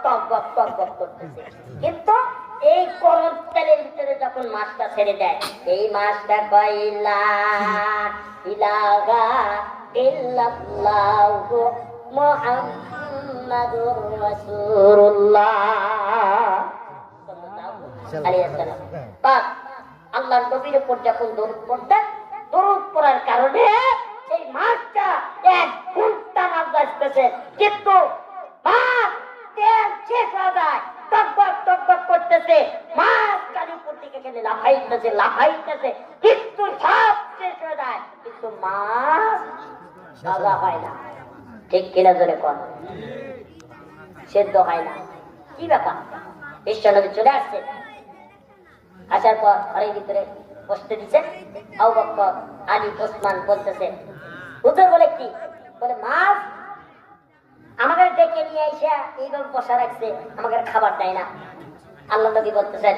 টক বক করতেছে। কিন্তু এই গরম তেলের ভিতরে যখন মাছটা ছেড়ে দেয়, এই মাছটা কইলা ইলাহা ইল্লাল্লাহু মুহাম্মাদুর রাসূলুল্লাহ সাল্লাল্লাহু আলাইহি ওয়াসাল্লাম। পাক আল্লাহর নবীর উপর যখন দরুদ পড়তেন, দরুদ পড়ার কারণে এই মাছটা 1 ঘন্টা মাছ বাঁচতেছে। কিন্তু মাছ তেল শেষ হয়ে যায়, টকবক করতেছে, মাছ গাড়ি উপর দিকে গেলে লাফাইতেছে, কিন্তু সব শেষ হয়ে যায়, কিন্তু মাছ সাজা হয় না। ঠিক কিনা জোরে কর, সেদ্ধ হয় না। কি ব্যাপার? বিশ্বনবী চলে আসছে, আসার পর ঘরের ভিতরে বসতে দিচ্ছে। আবু বকর, আলী, ওসমান বলতেছে, হুজুর বলে কি? বলে মাছ আমাকে ডেকে নিয়ে এসে এইভাবে বসা রাখছে, আমাকে খাবার দেয় না। আল্লাহ নবী বলতেছেন,